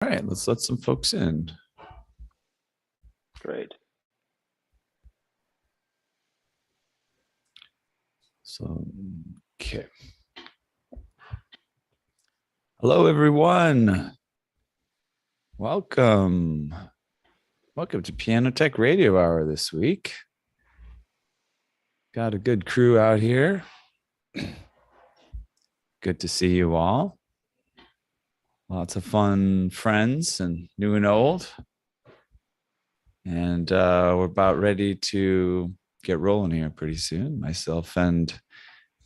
All right, let's let some folks in. Great. So, okay. Hello, everyone. Welcome. Welcome to Piano Tech Radio Hour this week. Got a good crew out here. Good to see you all. Lots of fun friends and new and old. And we're about ready to get rolling here pretty soon. Myself and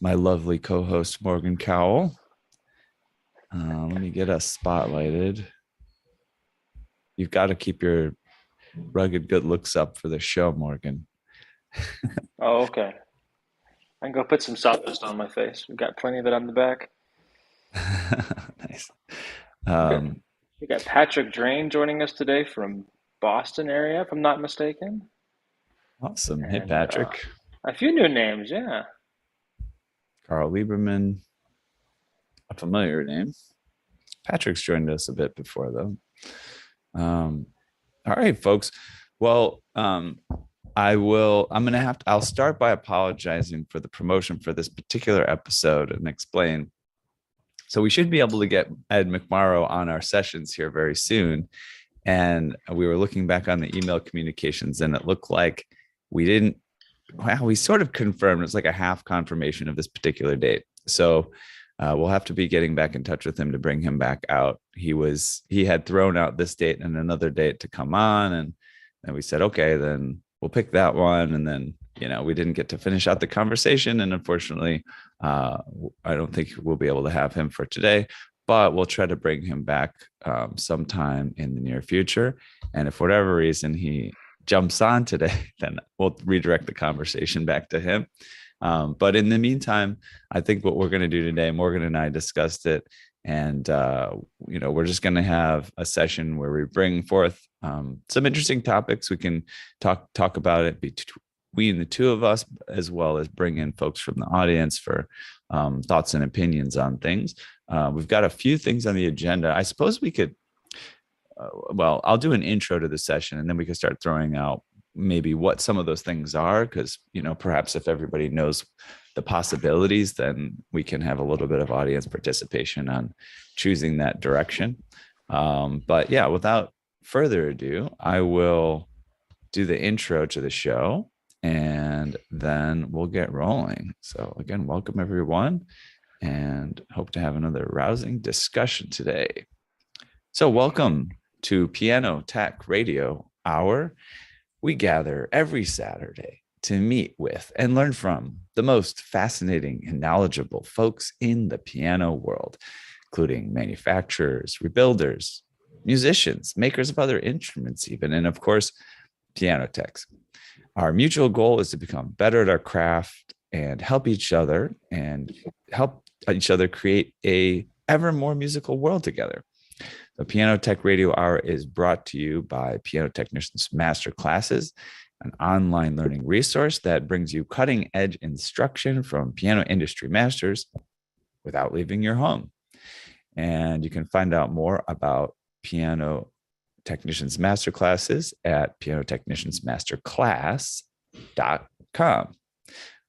my lovely co-host, Morgan Cowell. Let me get us spotlighted. You've got to keep your rugged good looks up for the show, Morgan. Oh, okay. I can go put some sawdust on my face. We've got plenty of it on the back. Nice. We got Um, we got Patrick Drain joining us today from Boston area, if I'm not mistaken. awesome. Hey, And Patrick. a few new names, yeah. Carl Lieberman, a familiar name. Patrick's joined us a bit before, though. All right, folks. Well, I'll start by apologizing for the promotion for this particular episode and explain. So we should be able to get Ed McMorrow on our sessions here very soon. And we were looking back on the email communications, and it looked like we didn't, well, we sort of confirmed, it was like a half confirmation of this particular date. So we'll have to be getting back in touch with him to bring him back out. He had thrown out this date and another date to come on. And then we said, okay, then we'll pick that one. And then, we didn't get to finish out the conversation. And unfortunately, I don't think we'll be able to have him for today, but we'll try to bring him back sometime in the near future. And if for whatever reason he jumps on today, then we'll redirect the conversation back to him. But in the meantime, I think what we're going to do today, Morgan and I discussed it, and we're just going to have a session where we bring forth some interesting topics. We can talk about it between the two of us, as well as bring in folks from the audience for thoughts and opinions on things. We've got a few things on the agenda. I suppose we could. I'll do an intro to the session, and then we can start throwing out maybe what some of those things are, because perhaps if everybody knows the possibilities, then we can have a little bit of audience participation on choosing that direction. But yeah, without further ado, I will do the intro to the show, and then we'll get rolling. So again, welcome everyone, and hope to have another rousing discussion today. So welcome to Piano Tech Radio Hour. We gather every Saturday to meet with and learn from the most fascinating and knowledgeable folks in the piano world, including manufacturers, rebuilders, musicians, makers of other instruments even, and of course, piano techs. Our mutual goal is to become better at our craft and help each other create a ever more musical world together. The Piano Tech Radio Hour is brought to you by Piano Technicians Master Classes, an online learning resource that brings you cutting edge instruction from piano industry masters without leaving your home. And you can find out more about Piano Technicians Master Classes at pianotechniciansmasterclass.com.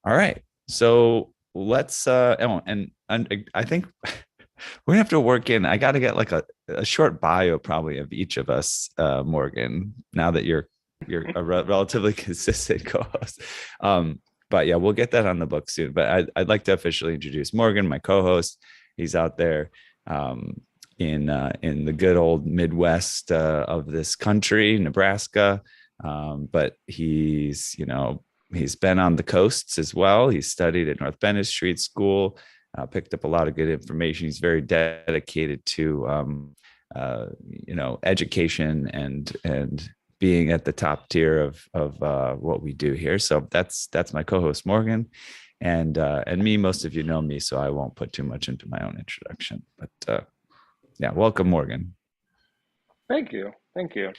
All right. So let's, and I think we're gonna have to work in. I got to get like a short bio probably of each of us, Morgan. Now that you're a relatively consistent co-host, but yeah, we'll get that on the book soon. But I'd like to officially introduce Morgan, my co-host. He's out there in the good old Midwest of this country, Nebraska, but he's been on the coasts as well. He's studied at North Bennett Street School. Picked up a lot of good information. He's very dedicated to, education and being at the top tier of what we do here. So that's my co-host Morgan, and me. Most of you know me, so I won't put too much into my own introduction. But yeah, welcome, Morgan. Thank you. Thank you.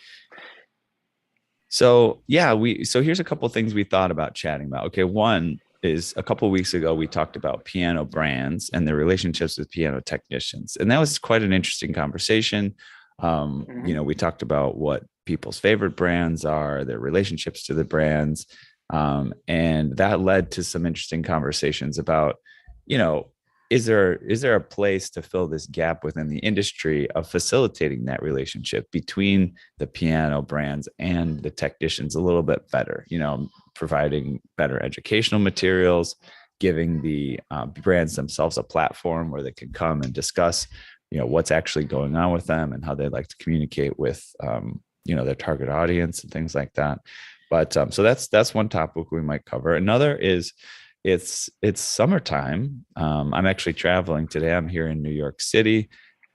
So yeah, so here's a couple of things we thought about chatting about. Okay, one is a couple of weeks ago we talked about piano brands and their relationships with piano technicians, and that was quite an interesting conversation. Hmm. We talked about what people's favorite brands are, their relationships to the brands. And that led to some interesting conversations about, you know, is there a place to fill this gap within the industry of facilitating that relationship between the piano brands and the technicians a little bit better, providing better educational materials, giving the brands themselves a platform where they can come and discuss, what's actually going on with them and how they like to communicate with, their target audience and things like that. But so that's one topic we might cover. Another is it's summertime. I'm actually traveling today. I'm here in New York City.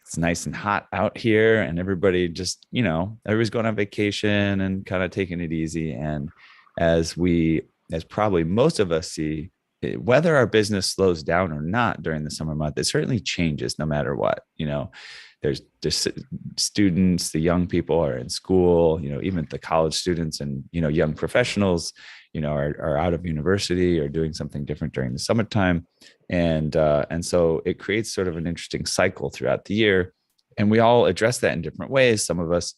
It's nice and hot out here, and everybody just, everybody's going on vacation and kind of taking it easy. And as we, as probably most of us see, whether our business slows down or not during the summer month, it certainly changes no matter what. There's just students, the young people are in school, even the college students and, young professionals, are out of university or doing something different during the summertime. And so it creates sort of an interesting cycle throughout the year. And we all address that in different ways. Some of us,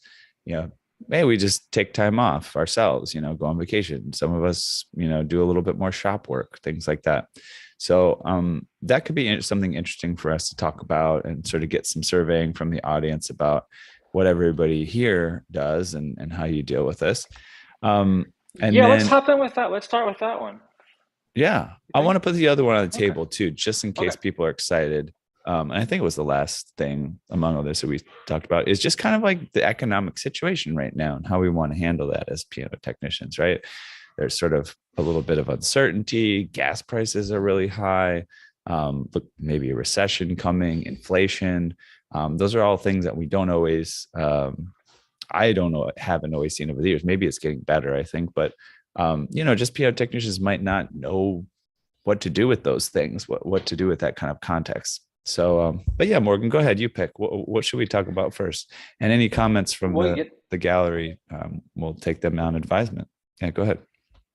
maybe we just take time off ourselves, go on vacation. Some of us, do a little bit more shop work, things like that. So that could be something interesting for us to talk about and sort of get some surveying from the audience about what everybody here does and how you deal with this. And Yeah, let's then, hop in with that. Let's start with that one. yeah, You I want think? to put the other one on the Okay. table too, just in Okay. case people are excited. And I think it was the last thing among others that we talked about is just kind of like the economic situation right now and how we want to handle that as piano technicians, right? There's sort of a little bit of uncertainty. Gas prices are really high. Look, maybe a recession coming, inflation. Those are all things that we don't always, I don't know, haven't always seen over the years. Maybe it's getting better, I think, but just piano technicians might not know what to do with those things, what to do with that kind of context. So, but yeah, Morgan, go ahead. You pick. What should we talk about first? And any comments from Well, the gallery, we'll take them on advisement. Yeah, go ahead.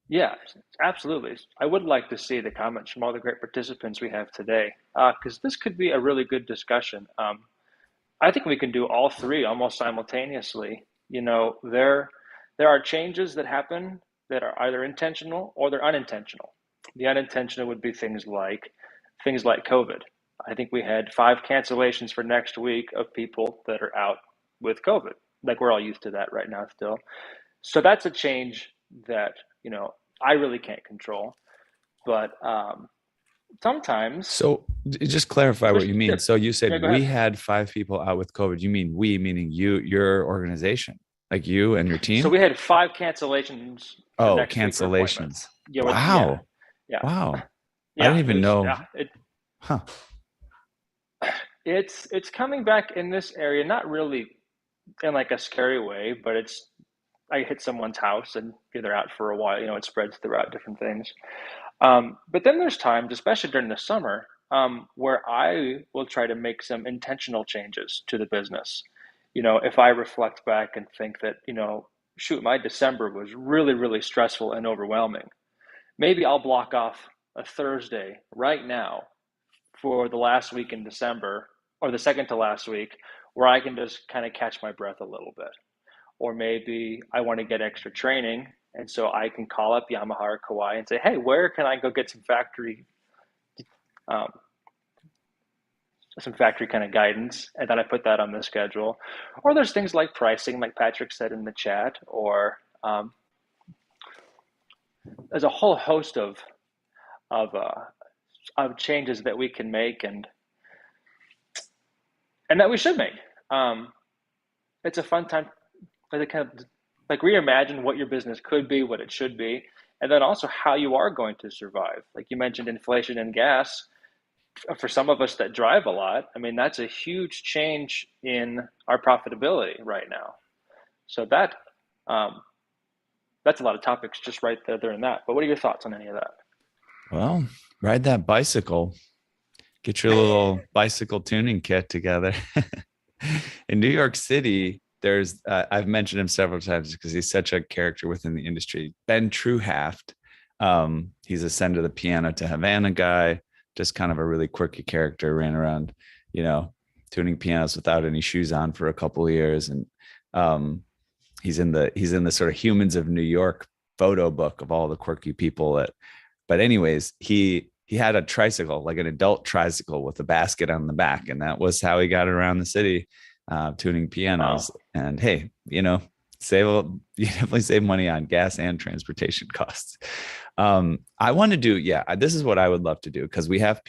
yeah, absolutely. I would like to see the comments from all the great participants we have today, because this could be a really good discussion. I think we can do all three almost simultaneously. There are changes that happen that are either intentional or they're unintentional. The unintentional would be things like COVID. I think we had 5 cancellations for next week of people that are out with COVID. Like we're all used to that right now still. So that's a change that, I really can't control. But sometimes, So just clarify what especially, you mean. yeah, So you yeah, said go we ahead. had 5 people out with COVID. You mean we, meaning you, your organization, like you and your So team? we had 5 cancellations for Oh, next week for cancellations. appointments. Yeah, Wow. yeah, Wow. I yeah. didn't even know. Huh. It's coming back in this area, not really in like a scary way, but it's I hit someone's house and they're out for a while. It spreads throughout different things. But then there's times, especially during the summer, where I will try to make some intentional changes to the business. If I reflect back and think that, shoot, my December was really, really stressful and overwhelming, maybe I'll block off a Thursday right now for the last week in December or the second to last week where I can just kind of catch my breath a little bit. Or maybe I want to get extra training. And so I can call up Yamaha or Kawai and say, hey, where can I go get um, some factory kind of guidance? And then I put that on the schedule. Or there's things like pricing, like Patrick said in the chat, or there's a whole host of, uh, of changes that we can make and that we should make. Um, it's a fun time to kind of like reimagine what your business could be, what it should be, and then also how you are going to survive. Like you mentioned, inflation and gas. For some of us that drive a lot, I mean, that's a huge change in our profitability right now. So um, that's a lot of topics just right there in that. But what are your thoughts on any of that? Well, ride that bicycle. Get your little bicycle tuning kit together. In New York City, there's I've mentioned him several times because he's such a character within the industry. Ben Truhaft. He's a send to the piano to Havana guy, just kind of a really quirky character, ran around, you know, tuning pianos without any shoes on for a couple of years, and um, he's in the sort of Humans of New York photo book of all the quirky people that. But anyways, he had a tricycle, like an adult tricycle with a basket on the back, and that was how he got around the city, tuning pianos. Wow. And hey, you definitely save money on gas and transportation costs. I want to do, yeah, this is what I would love to do, because we have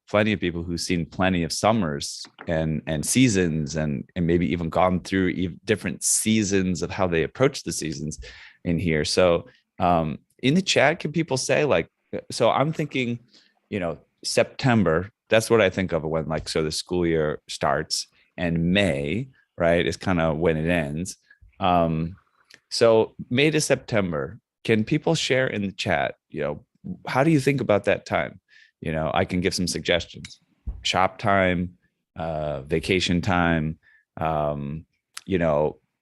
plenty of people who've seen plenty of summers and seasons, and maybe even gone through different seasons of how they approach the seasons in here. So in the chat, can people say, like, so I'm thinking, September, that's what I think of when, like, so the school year starts, and May, right, is kind of when it ends. So May to September, can people share in the chat, how do you think about that time? I can give some suggestions. Shop time, vacation time,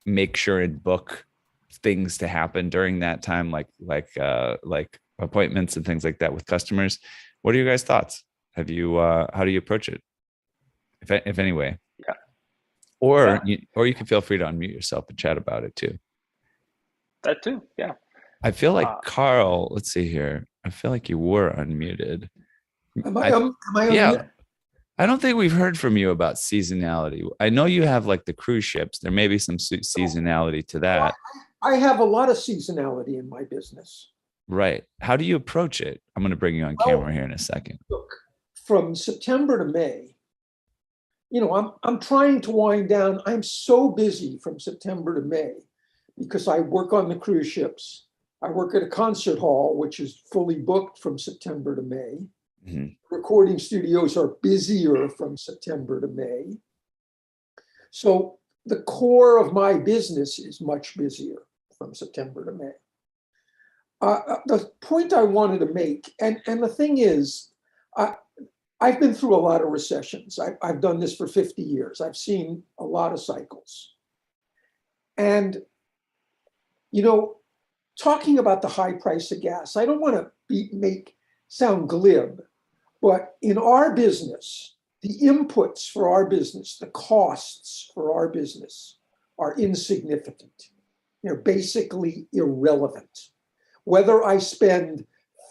make sure and book things to happen during that time, like appointments and things like that with customers. What are your guys' thoughts? How do you approach it, if any way? Yeah. Or Yeah. you can feel free to unmute yourself and chat about it too. That too. Yeah. I feel like Uh, Carl, let's see here. I feel like you were unmuted. I Am I on Yeah, mute? I don't think we've heard from you about seasonality. I know you have, like, the cruise ships. There may be some seasonality to that. I have a lot of seasonality in my business. Right. How do you approach it? I'm going to bring you on Well, camera here in a second. look, from September to May, I'm trying to wind down. I'm so busy from September to May because I work on the cruise ships. I work at a concert hall, which is fully booked from September to May. Mhm. Recording studios are busier from September to May. So the core of my business is much busier from September to May. The point I wanted to make, and the thing is, I've been through a lot of recessions. I've done this for 50 years. I've seen a lot of cycles. And, talking about the high price of gas, I don't want to sound glib, but in our business, the inputs for our business, the costs for our business are insignificant. They're basically irrelevant. Whether I spend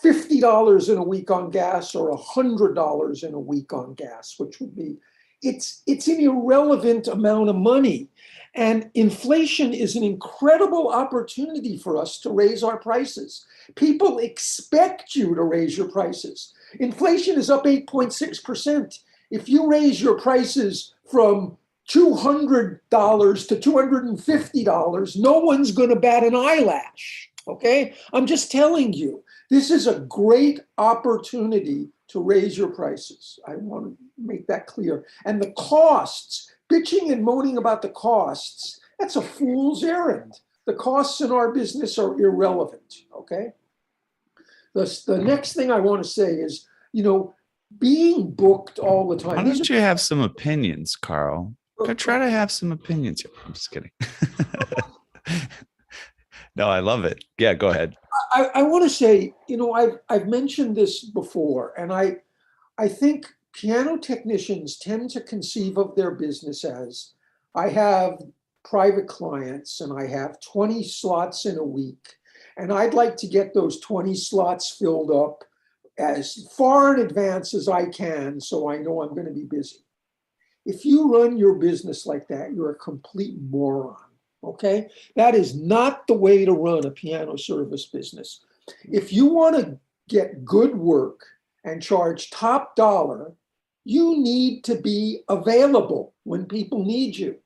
$50 in a week on gas or $100 in a week on gas, which would be, it's an irrelevant amount of money. And inflation is an incredible opportunity for us to raise our prices. People expect you to raise your prices. Inflation is up 8.6%. If you raise your prices from $200 to $250, no one's going to bat an eyelash. Okay? I'm just telling you, this is a great opportunity to raise your prices. I want to make that clear. And the costs, bitching and moaning about the costs, that's a fool's errand. The costs in our business are irrelevant. Okay? The next thing I want to say is, being booked all the time. Why don't you have some opinions, Carl? Go try to have some opinions. I'm just kidding. No, I love it. Yeah, go ahead. I want to say, I've mentioned this before, and I think piano technicians tend to conceive of their business as, I have private clients and I have 20 slots in a week, and I'd like to get those 20 slots filled up as far in advance as I can so I know I'm going to be busy. If you run your business like that, you're a complete moron. Okay? That is not the way to run a piano service business. If you want to get good work and charge top dollar, you need to be available when people need you.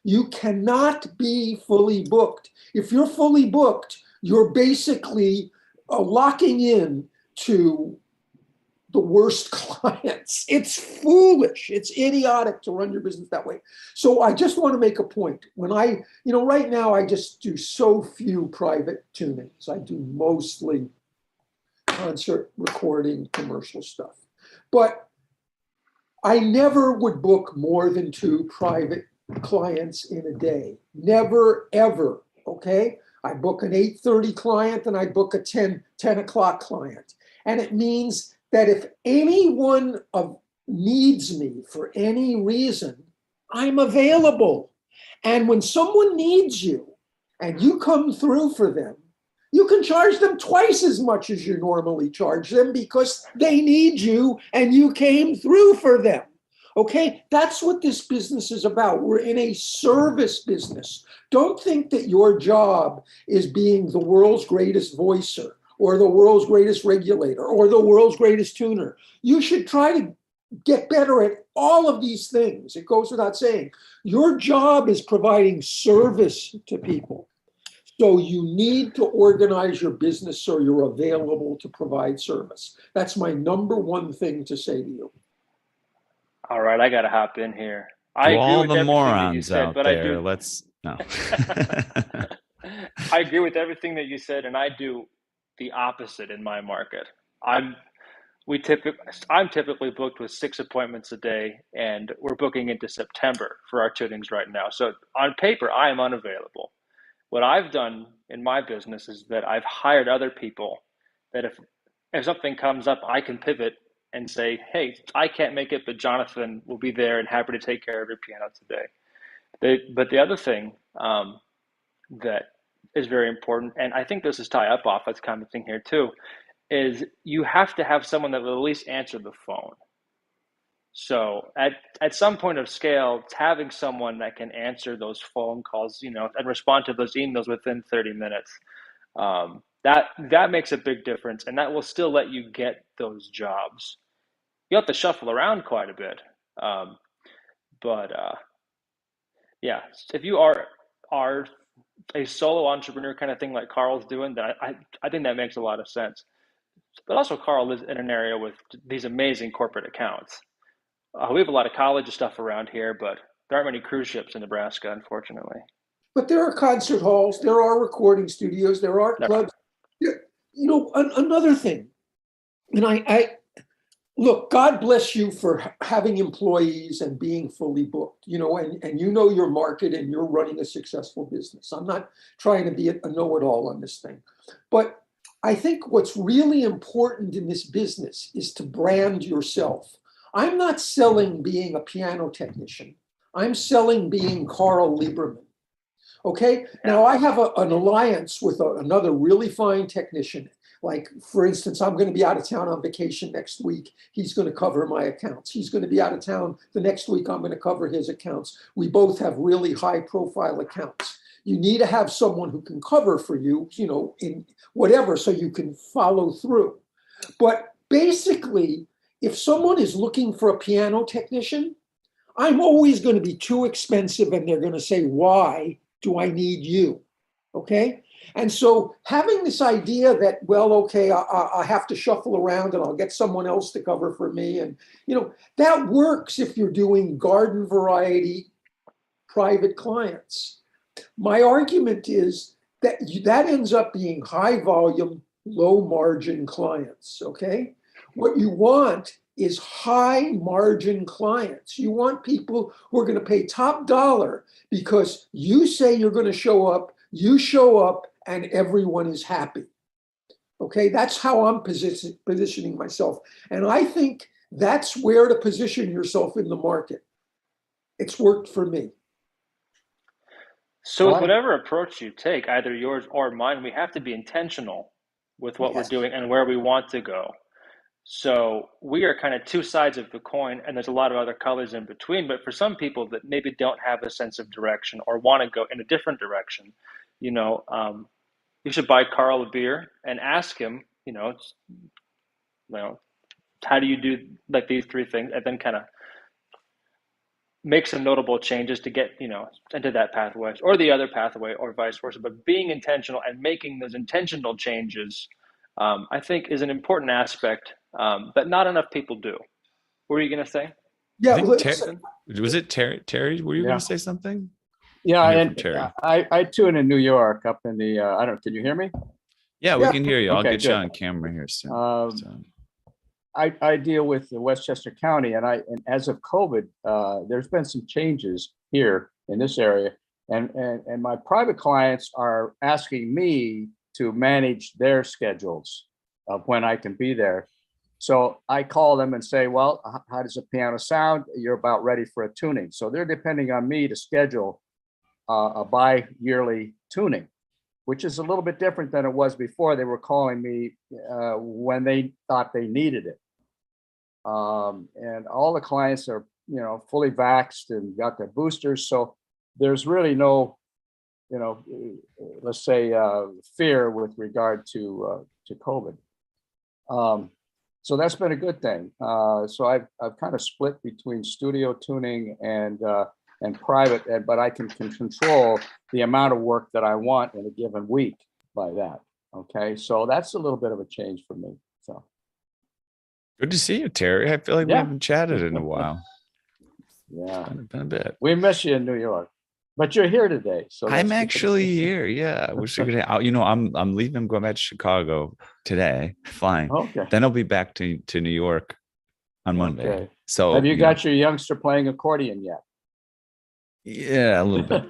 You cannot be fully booked. If you're fully booked, you're basically locking in to the worst clients. It's foolish. It's idiotic to run your business that way. So I just want to make a point. Right now I just do so few private tunings. I do mostly concert recording, commercial stuff. But I never would book more than 2 private clients in a day. Never, ever. Okay? I book an 8:30 client and I book a 10 o'clock client. And it means that if any one of needs me for any reason, I'm available. And when someone needs you and you come through for them, you can charge them twice as much as you normally charge them because they need you and you came through for them. Okay, that's what this business is about. We're in a service business. Don't think that your job is being the world's greatest voicer or the world's greatest regulator or the world's greatest tuner. You should try to get better at all of these things. It goes without saying. Your job is providing service to people. So you need to organize your business so you're available to provide service. That's my number one thing to say to you. All right, I got to hop in here. I To agree all with the everything that you morons said, out but I there, do. let's no. I agree with everything that you said, and I do the opposite in my market. I'm I'm typically booked with 6 appointments a day, and we're booking into September for our tunings right now. So on paper, I am unavailable. What I've done in my business is that I've hired other people that if something comes up, I can pivot and say, hey, I can't make it, but Jonathan will be there and happy to take care of your piano today. But the other thing that is very important, and I think this is tie up off, that's kind of thing here too, is you have to have someone that will at least answer the phone. So at some point of scale, it's having someone that can answer those phone calls, and respond to those emails within 30 minutes. That makes a big difference, and that will still let you get those jobs. You have to shuffle around quite a bit, but yeah, if you are a solo entrepreneur kind of thing like Carl's doing, then I think that makes a lot of sense. But also, Carl lives in an area with these amazing corporate accounts. We have a lot of college stuff around here, but there aren't many cruise ships in Nebraska, unfortunately. But there are concert halls, there are recording studios, there are There clubs. Another thing, and I look, God bless you for having employees and being fully booked, and you know your market and you're running a successful business. I'm not trying to be a know-it-all on this thing. But I think what's really important in this business is to brand yourself. I'm not selling being a piano technician. I'm selling being Carl Lieberman. Okay. Now I have an alliance with another really fine technician. Like, for instance, I'm going to be out of town on vacation next week. He's going to cover my accounts. He's going to be out of town the next week. I'm going to cover his accounts. We both have really high profile accounts. You need to have someone who can cover for you, in whatever, so you can follow through. But basically, if someone is looking for a piano technician, I'm always going to be too expensive and they're going to say, why do I need you? Okay. And so having this idea that, well, okay, I have to shuffle around and I'll get someone else to cover for me. And, that works if you're doing garden variety private clients. My argument is that that ends up being high volume, low margin clients. Okay. What you want is high margin clients. You want people who are going to pay top dollar because you say you're going to show up, you show up, and everyone is happy. Okay, that's how I'm positioning myself. And I think that's where to position yourself in the market. It's worked for me. So with whatever approach you take, either yours or mine, we have to be intentional with what we're doing and where we want to go. So we are kind of two sides of the coin, and there's a lot of other colors in between. But for some people that maybe don't have a sense of direction or want to go in a different direction, you should buy Carl a beer and ask him, how do you do like these three things, and then kind of make some notable changes to get, into that pathway or the other pathway or vice versa. But being intentional and making those intentional changes, I think is an important aspect that not enough people do. What were you going to say? Yeah. Was it Terry? Terry, were you going to say something? Yeah, and I tune in New York up in the, can you hear me? Yeah, we can hear you. I'll get good. you on camera here soon. I deal with Westchester County, and as of COVID, there's been some changes here in this area, and my private clients are asking me to manage their schedules of when I can be there. So I call them and say, well, how does the piano sound? You're about ready for a tuning. So they're depending on me to schedule a bi-yearly tuning, which is a little bit different than it was before. They were calling me when they thought they needed it. And all the clients are, fully vaxxed and got their boosters. So there's really no, let's say, fear with regard to COVID. So that's been a good thing. So I've kind of split between studio tuning and private, but I can control the amount of work that I want in a given week by that. Okay, so that's a little bit of a change for me. So good to see you, Terry. I feel like we Yeah. haven't chatted in a while. yeah, Been a bit. we miss you in New York, but you're here today. So I'm that's good. actually here. Yeah, I wish I could. I'm leaving. I'm going back to Chicago today, flying. Okay. Then I'll be back to New York on Monday. Okay. So Have you got your youngster playing accordion yet? Yeah, a little bit.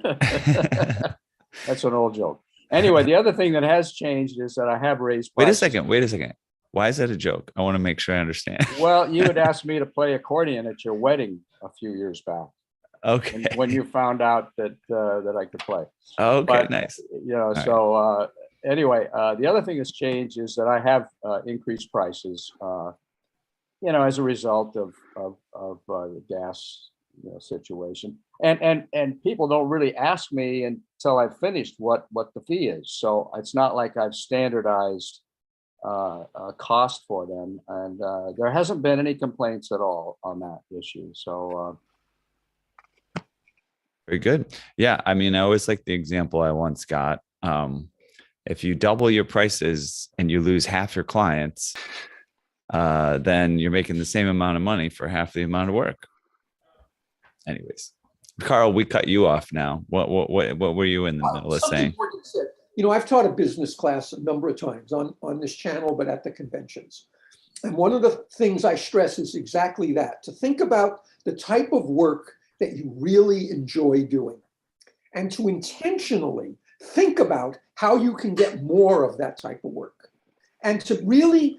That's an old joke. Anyway, the other thing that has changed is that I have raised prices. Wait a second. Why is that a joke? I want to make sure I understand. Well, you had asked me to play accordion at your wedding a few years back. Okay. When you found out that I could play. Okay, But, nice. Anyway, the other thing that's changed is that I have increased prices, as a result of the gas situation. And people don't really ask me until I've finished what the fee is. So it's not like I've standardized a cost for them, and there hasn't been any complaints at all on that issue. So Very good. Yeah, I mean, I always like the example I once got. If you double your prices and you lose half your clients, then you're making the same amount of money for half the amount of work. Anyways, Carl, we cut you off now. What were you in the middle of saying? Said. I've taught a business class a number of times on this channel, but at the conventions. And one of the things I stress is exactly that, to think about the type of work that you really enjoy doing, and to intentionally think about how you can get more of that type of work, and to really,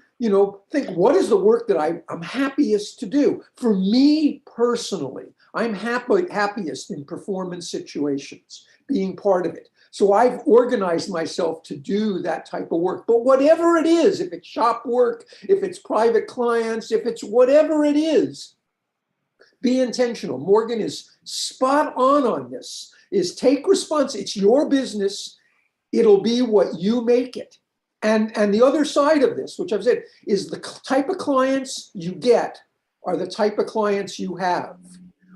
think, what is the work that I'm happiest to do? For me personally, I'm happiest in performance situations, being part of it. So I've organized myself to do that type of work. But whatever it is, if it's shop work, if it's private clients, if it's whatever it is, be intentional. Morgan is spot on this, is take responsibility. It's your business. It'll be what you make it. And the other side of this, which I've said, is the type of clients you get are the type of clients you have.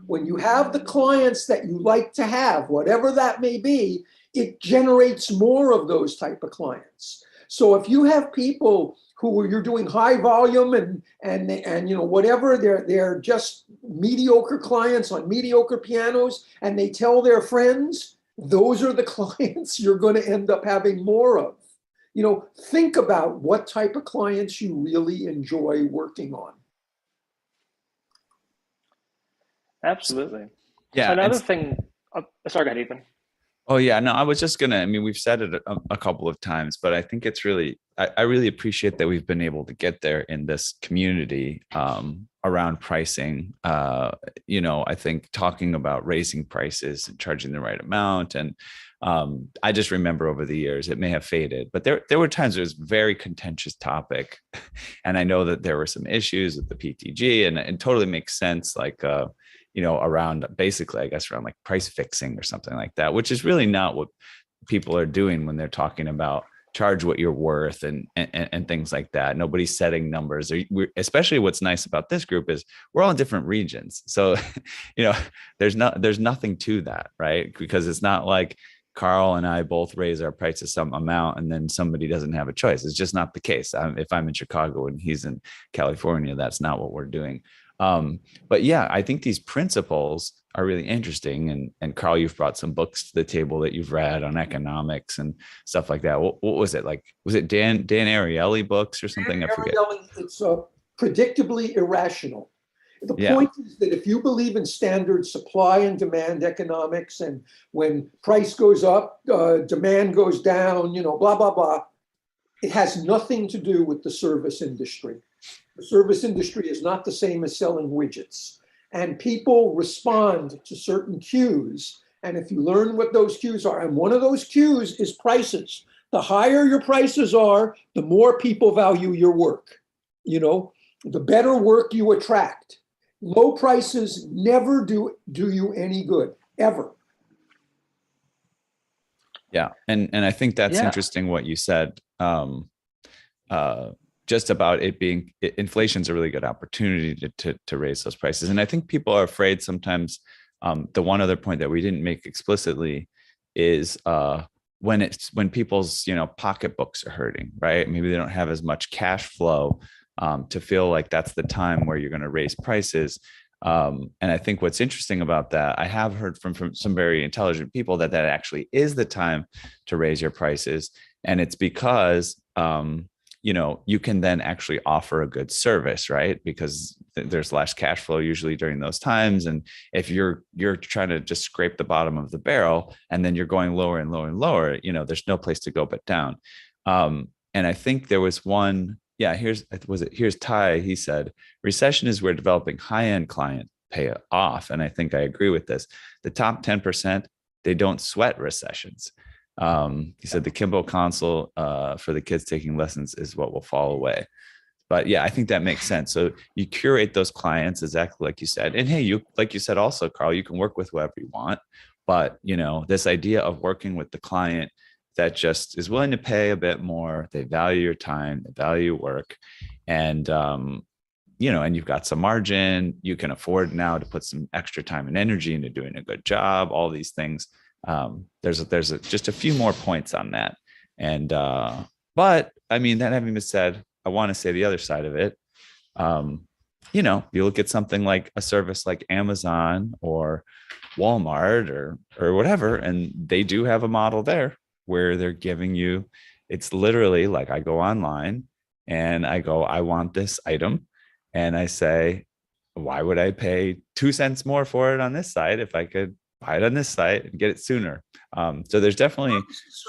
When you have the clients that you like to have, whatever that may be, it generates more of those type of clients. So if you have people who you're doing high volume and whatever, they're just mediocre clients on mediocre pianos, and they tell their friends, those are the clients you're going to end up having more of. Think about what type of clients you really enjoy working on. Absolutely. Yeah. Another thing. Sorry, go ahead, Ethan. Oh yeah, no, I was just gonna. I mean, we've said it a couple of times, but I think it's really. I really appreciate that we've been able to get there in this community around pricing. I think talking about raising prices and charging the right amount, and I just remember over the years it may have faded, but there were times it was a very contentious topic, and I know that there were some issues with the PTG, and it totally makes sense. Like. Around basically, I guess, around like price fixing or something like that, which is really not what people are doing when they're talking about charge what you're worth and things like that. Nobody's setting numbers. Especially what's nice about this group is we're all in different regions. So, there's nothing to that, right? Because it's not like Carl and I both raise our prices some amount and then somebody doesn't have a choice. It's just not the case. If I'm in Chicago and he's in California, that's not what we're doing. But yeah, I think these principles are really interesting. And Carl, you've brought some books to the table that you've read on economics and stuff like that. What was it like? Was it Dan Ariely books or something? I forget. It's predictably irrational. The point is that if you believe in standard supply and demand economics, and when price goes up, demand goes down, blah, blah, blah, it has nothing to do with the service industry. The service industry is not the same as selling widgets. And people respond to certain cues. And if you learn what those cues are, and one of those cues is prices. The higher your prices are, the more people value your work. The better work you attract. Low prices never do you any good, ever. Yeah, and I think that's interesting what you said. Just about it being inflation's a really good opportunity to raise those prices, and I think people are afraid sometimes. The one other point that we didn't make explicitly is when people's pocketbooks are hurting, right? Maybe they don't have as much cash flow to feel like that's the time where you're going to raise prices. And I think what's interesting about that, I have heard from some very intelligent people that actually is the time to raise your prices. And it's because, you can then actually offer a good service, right? Because there's less cash flow usually during those times. And if you're trying to just scrape the bottom of the barrel and then you're going lower and lower and lower, there's no place to go but down. And I think there was one, here's Ty. He said, recession is where developing high-end client pay off. And I think I agree with this. The top 10%, they don't sweat recessions. He said the Kimbo console for the kids taking lessons is what will fall away. But yeah, I think that makes sense. So you curate those clients exactly like you said. And hey, like you said also, Carl, you can work with whoever you want. But this idea of working with the client that just is willing to pay a bit more, they value your time, they value work, and and you've got some margin, you can afford now to put some extra time and energy into doing a good job, all these things. There's just a few more points on that. And but I mean, that having been said, I want to say the other side of it. You look at something like a service like Amazon or Walmart or whatever, and they do have a model there where they're giving you, it's literally like I go online and I go, I want this item. And I say, why would I pay 2 cents more for it on this site if I could buy it on this site and get it sooner? So there's definitely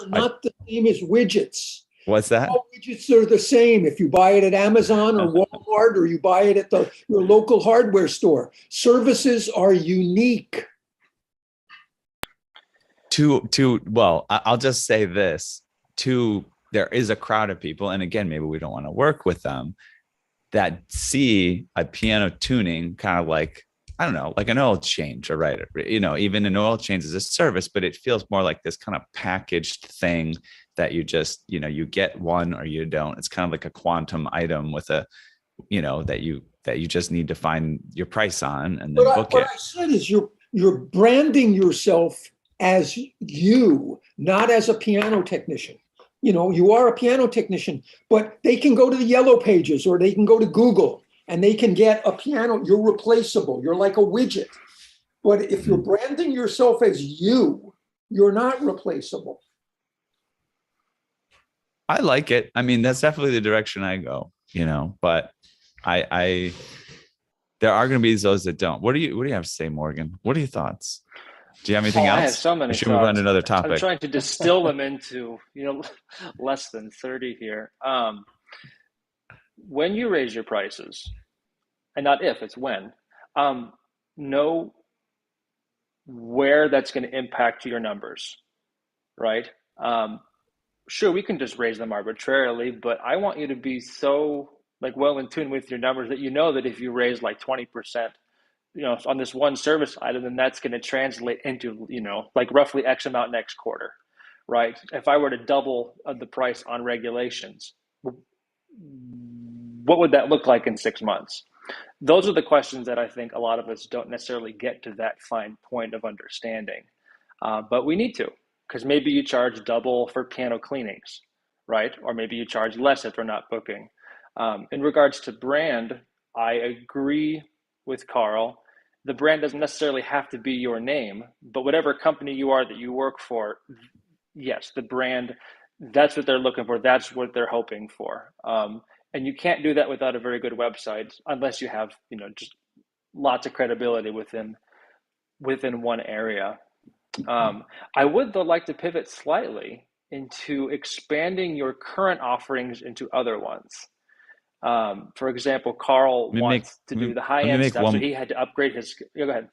not the same as widgets. What's that? All widgets are the same if you buy it at Amazon or Walmart or you buy it at your local hardware store. Services are unique. Well, I'll just say this. There is a crowd of people, and again, maybe we don't want to work with them, that see a piano tuning kind of like, I don't know, like an oil change, or right, even an oil change is a service, but it feels more like this kind of packaged thing that you just, you get one or you don't. It's kind of like a quantum item with a, that you just need to find your price on and then book it. What I said is you're branding yourself as you, not as a piano technician. You are a piano technician, but they can go to the Yellow Pages or they can go to Google and they can get a piano. You're replaceable. You're like a widget. But if you're branding yourself as you're not replaceable. I like it. I mean, that's definitely the direction I go, but I there are going to be those that don't. What do you have to say, Morgan? What are your thoughts? Do you have anything else? I have so many. Or should we move on to another topic? I'm trying to distill them into less than 30 here. When you raise your prices, and not if, it's when, know where that's going to impact your numbers, right? Sure, we can just raise them arbitrarily, but I want you to be so well in tune with your numbers that that if you raise 20%, on this one service item, then that's going to translate into, roughly X amount next quarter, right? If I were to double the price on regulations, what would that look like in 6 months? Those are the questions that I think a lot of us don't necessarily get to that fine point of understanding. But we need to, because maybe you charge double for piano cleanings, right? Or maybe you charge less if they're not booking. In regards to brand, I agree with Carl. The brand doesn't necessarily have to be your name, but whatever company you are that you work for, yes, the brand, that's what they're looking for. That's what they're hoping for. And you can't do that without a very good website unless you have, just lots of credibility within one area. I would, though, like to pivot slightly into expanding your current offerings into other ones. For example, Carl Let me wants to do the high end make stuff, so one. he had to upgrade his. Yeah, go ahead.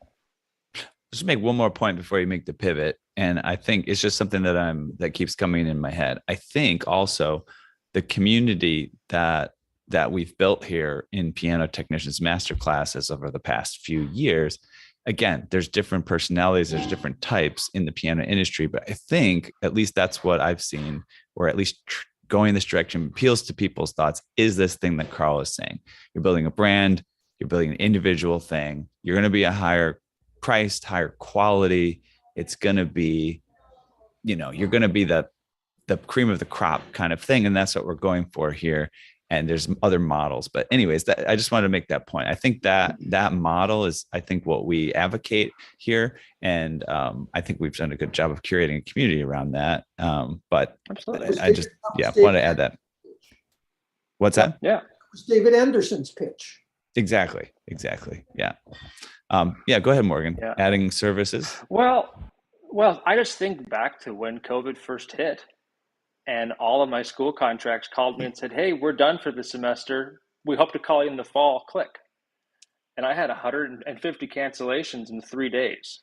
Just make one more point before you make the pivot, and I think it's just something that keeps coming in my head. I think also the community that we've built here in Piano Technicians Master Classes over the past few years. Again, there's different personalities, there's different types in the piano industry, but I think at least that's what I've seen, or at least going this direction appeals to people's thoughts, is this thing that Carl is saying. You're building a brand, you're building an individual thing, you're going to be a higher priced, higher quality. It's going to be, you're going to be the cream of the crop kind of thing. And that's what we're going for here. And there's other models, but anyways, I just wanted to make that point. I think that model is, I think, what we advocate here. And I think we've done a good job of curating a community around that. But Absolutely. I just, want to add that. What's that? Yeah. It was David Anderson's pitch. Exactly. Yeah. Go ahead, Morgan. Yeah. Adding services. Well, I just think back to when COVID first hit, and all of my school contracts called me and said, "Hey, we're done for the semester. We hope to call you in the fall. Click." And I had 150 cancellations in 3 days.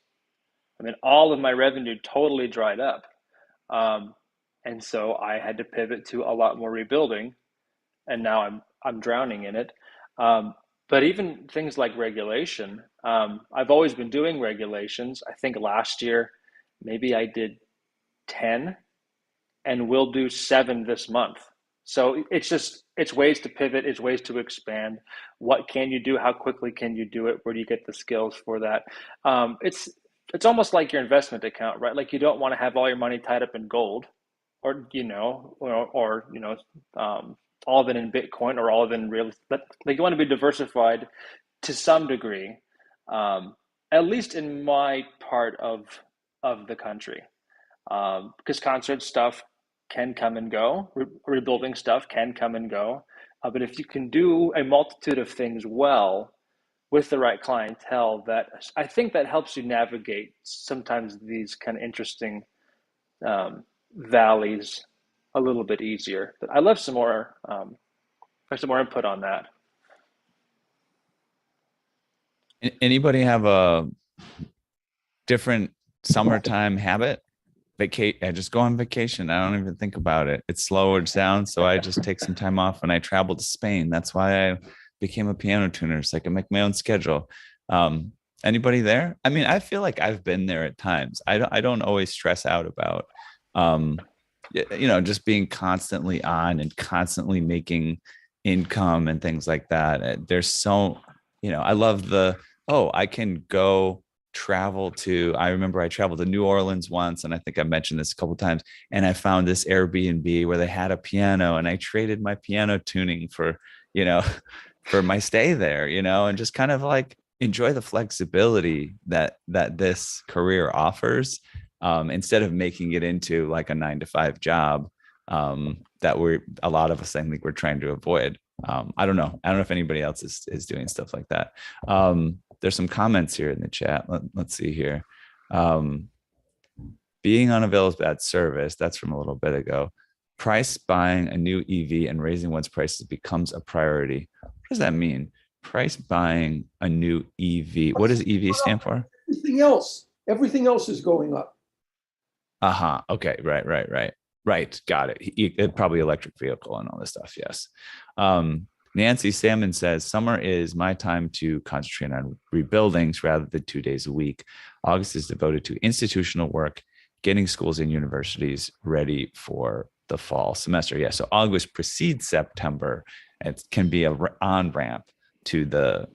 I mean, all of my revenue totally dried up. And so I had to pivot to a lot more rebuilding, and now I'm drowning in it. But even things like regulation, I've always been doing regulations. I think last year, maybe I did 10, and we'll do 7 this month. So it's ways to pivot, it's ways to expand. What can you do? How quickly can you do it? Where do you get the skills for that? It's almost like your investment account, right? Like, you don't want to have all your money tied up in gold, or all of it in Bitcoin, or all of it in real estate. Like, you want to be diversified to some degree, at least in my part of the country, because concert stuff can come and go, rebuilding stuff can come and go, but if you can do a multitude of things well with the right clientele, that I think that helps you navigate sometimes these kind of interesting valleys a little bit easier. But I love some more input on that. Anybody have a different summertime habit? I just go on vacation. I don't even think about it. It slows down, so I just take some time off and I travel to Spain. That's why I became a piano tuner, so I can make my own schedule. Anybody there? I mean, I feel like I've been there at times. I don't always stress out about just being constantly on and constantly making income and things like that. There's so, I love I can go I remember I traveled to New Orleans once, and I think I mentioned this a couple of times, and I found this Airbnb where they had a piano, and I traded my piano tuning for my stay there, and just kind of like enjoy the flexibility that this career offers, instead of making it into like a 9-to-5 job, that a lot of us, I think, we're trying to avoid. I don't know if anybody else is doing stuff like that. There's some comments here in the chat. Let's see here. Being unavailable is bad service. That's from a little bit ago. Price buying a new EV and raising one's prices becomes a priority. What does that mean? Price buying a new EV. What does EV stand for? Everything else is going up. Okay. Right. Got it. Probably electric vehicle and all this stuff. Yes. Nancy Salmon says, summer is my time to concentrate on rebuildings rather than 2 days a week. August is devoted to institutional work, getting schools and universities ready for the fall semester. Yeah. So August precedes September. It can be a on-ramp to the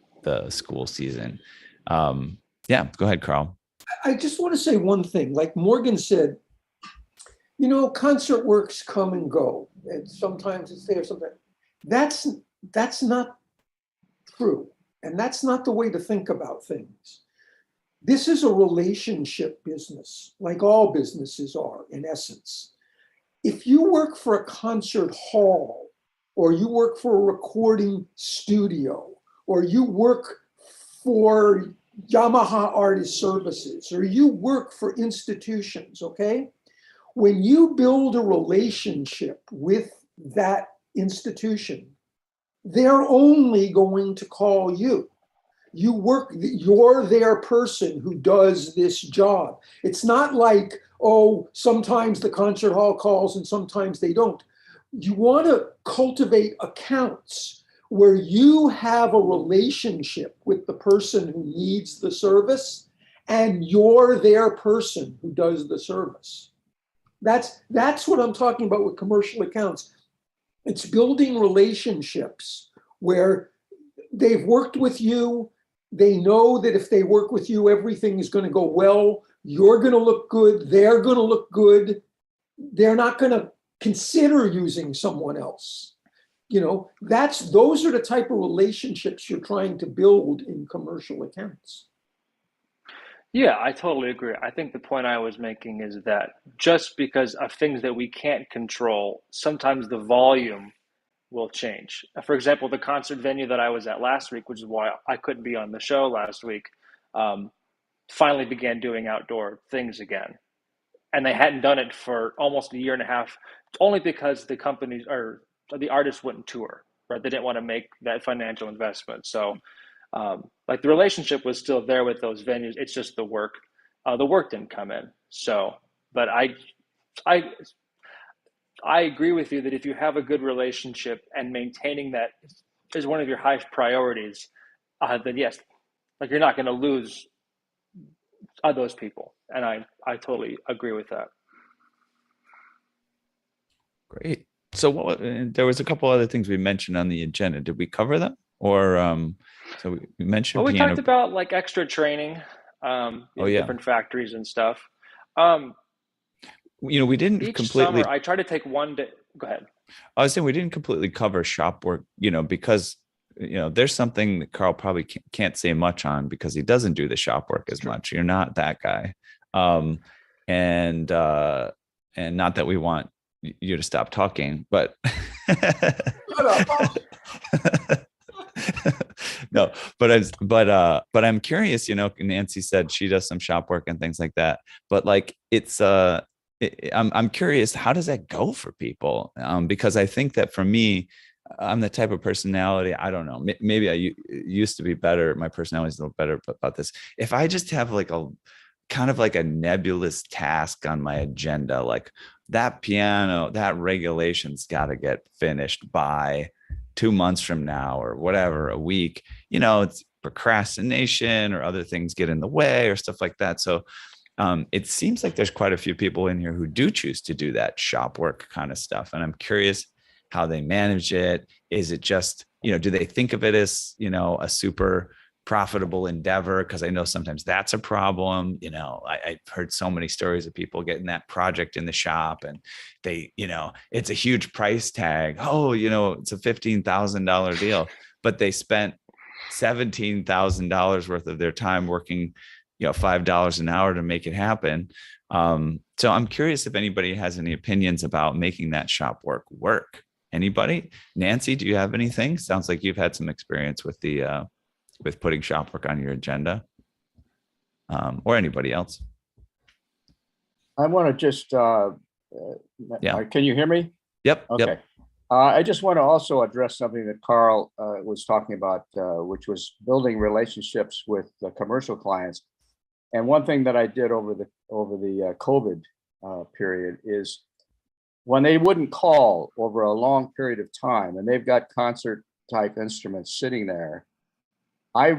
school season. Go ahead, Carl. I just want to say one thing. Like Morgan said, concert works come and go. And sometimes it's there, sometimes. That's not true. And that's not the way to think about things. This is a relationship business, like all businesses are, in essence. If you work for a concert hall, or you work for a recording studio, or you work for Yamaha Artist Services, or you work for institutions, okay? When you build a relationship with that institution, they're only going to call you. You're their person who does this job. It's not like, oh, sometimes the concert hall calls and sometimes they don't. You want to cultivate accounts where you have a relationship with the person who needs the service and you're their person who does the service. That's what I'm talking about with commercial accounts. It's building relationships where they've worked with you. They know that if they work with you, everything is going to go well. You're going to look good. They're going to look good. They're not going to consider using someone else. Those are the type of relationships you're trying to build in commercial accounts. Yeah, I totally agree. I think the point I was making is that just because of things that we can't control, sometimes the volume will change. For example, the concert venue that I was at last week, which is why I couldn't be on the show last week, finally began doing outdoor things again. And they hadn't done it for almost a year and a half, only because the companies or the artists wouldn't tour, right? They didn't want to make that financial investment. So like the relationship was still there with those venues. It's just the work didn't come in. So, but I agree with you that if you have a good relationship and maintaining that is one of your highest priorities, then yes, like you're not going to lose those people. And I totally agree with that. Great. So there was a couple other things we mentioned on the agenda. Did we cover them? Or so we mentioned Well, we piano. talked about like extra training, different factories and stuff. We didn't Each completely. summer, I try to take one day. Go ahead. I was saying we didn't completely cover shop work, because there's something that Carl probably can't say much on because he doesn't do the shop work as much. You're not that guy, and not that we want you to stop talking, but no, but I'm curious. Nancy said she does some shop work and things like that, but like it's I'm curious, how does that go for people? Because I think that for me, I'm the type of personality, I don't know, maybe I used to be better. My personality is a little better about this. If I just have like a kind of like a nebulous task on my agenda, like that piano, that regulation's got to get finished by 2 months from now or whatever, a week, it's procrastination or other things get in the way or stuff like that. So it seems like there's quite a few people in here who do choose to do that shop work kind of stuff. And I'm curious how they manage it. Is it just, do they think of it as, a super profitable endeavor? Because I know sometimes that's a problem. I've heard so many stories of people getting that project in the shop and they, it's a huge price tag. Oh, it's a $15,000 deal, but they spent $17,000 worth of their time working $5 an hour to make it happen. So I'm curious if anybody has any opinions about making that shop work. Anybody? Nancy, do you have anything? Sounds like you've had some experience with the with putting shop work on your agenda, or anybody else. I want to just, can you hear me? Yep. Okay. Yep. I just want to also address something that Carl was talking about, which was building relationships with commercial clients. And one thing that I did over the COVID period is when they wouldn't call over a long period of time and they've got concert type instruments sitting there, I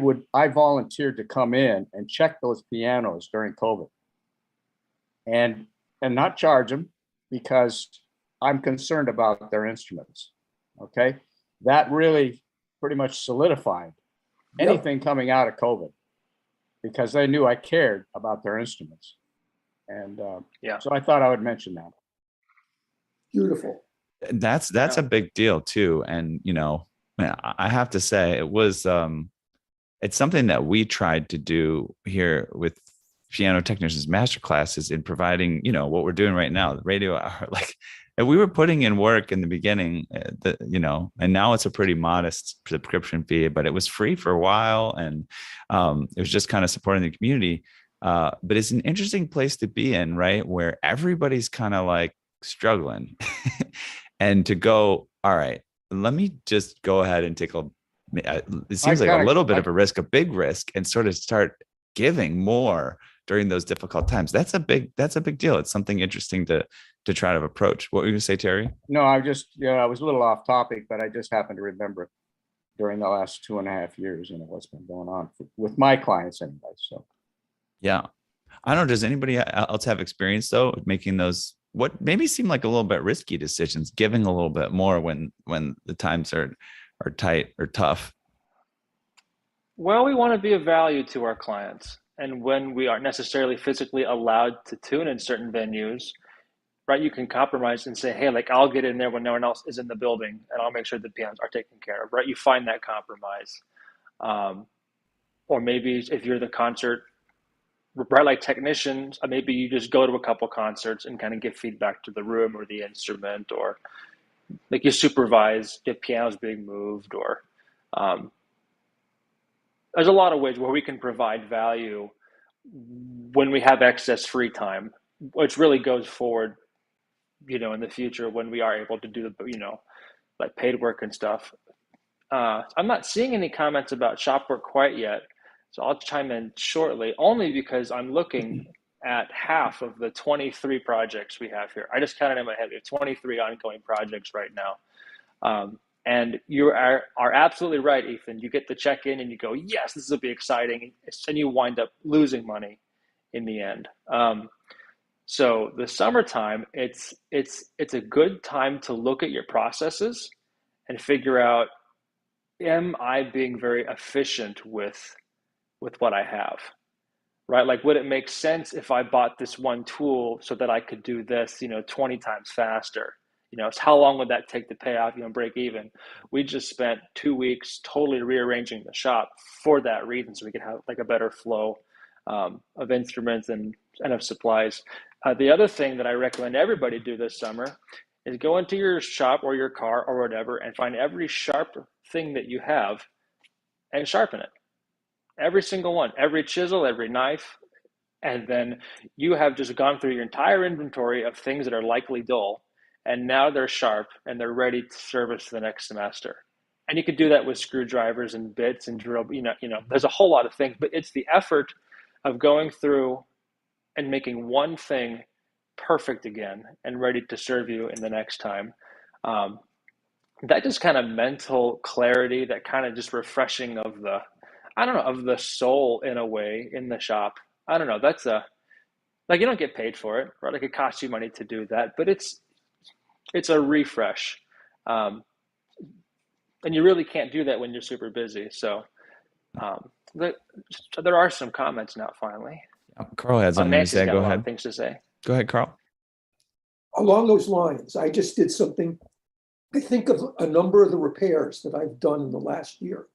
volunteered to come in and check those pianos during COVID and not charge them because I'm concerned about their instruments. Okay. That really pretty much solidified anything coming out of COVID, because they knew I cared about their instruments. And so I thought I would mention that. Beautiful. That's a big deal too. And, I have to say it was, it's something that we tried to do here with piano technicians masterclasses in providing, what we're doing right now, the radio hour, like, and we were putting in work in the beginning, and now it's a pretty modest subscription fee, but it was free for a while. And it was just kind of supporting the community. But it's an interesting place to be in, right? Where everybody's kind of like struggling and to go, all right, let me just go ahead and take it seems like a little bit of a risk, a big risk, and sort of start giving more during those difficult times. That's a big deal. It's something interesting to try to approach. What were you going to say, Terry? No, I was a little off topic, but I just happened to remember during the last 2.5 years, what's been going on with my clients anyway. So, yeah, I don't know. Does anybody else have experience though making those what maybe seem like a little bit risky decisions, giving a little bit more when the times are tight or tough? Well, we want to be of value to our clients. And when we aren't necessarily physically allowed to tune in certain venues, right, you can compromise and say, hey, like I'll get in there when no one else is in the building and I'll make sure the pianos are taken care of, right? You find that compromise. Or maybe if you're the concert, right, like technicians, maybe you just go to a couple concerts and kind of give feedback to the room or the instrument, or like you supervise the pianos being moved, or there's a lot of ways where we can provide value when we have excess free time, which really goes forward, in the future when we are able to do the, like paid work and stuff. I'm not seeing any comments about Shopwork quite yet, so I'll chime in shortly, only because I'm looking at half of the 23 projects we have here. I just counted in my head. We have 23 ongoing projects right now. And you are absolutely right, Ethan. You get the check in and you go, yes, this will be exciting. And you wind up losing money in the end. So the summertime, it's a good time to look at your processes and figure out, am I being very efficient with what I have, right? Like, would it make sense if I bought this one tool so that I could do this, 20 times faster? How long would that take to pay off, break even? We just spent 2 weeks totally rearranging the shop for that reason, so we could have like a better flow of instruments and of supplies. The other thing that I recommend everybody do this summer is go into your shop or your car or whatever and find every sharp thing that you have and sharpen it. Every single one, every chisel, every knife. And then you have just gone through your entire inventory of things that are likely dull, and now they're sharp and they're ready to service the next semester. And you could do that with screwdrivers and bits and drill, there's a whole lot of things, but it's the effort of going through and making one thing perfect again and ready to serve you in the next time. That just kind of mental clarity, that kind of just refreshing of the soul in a way in the shop. I don't know. That's like, you don't get paid for it, right? Like, it costs you money to do that, but it's a refresh. And you really can't do that when you're super busy. So there are some comments now, finally. Carl had something to say. Go ahead. A lot of things to say. Go ahead, Carl. Along those lines, I just did something. I think of a number of the repairs that I've done in the last year.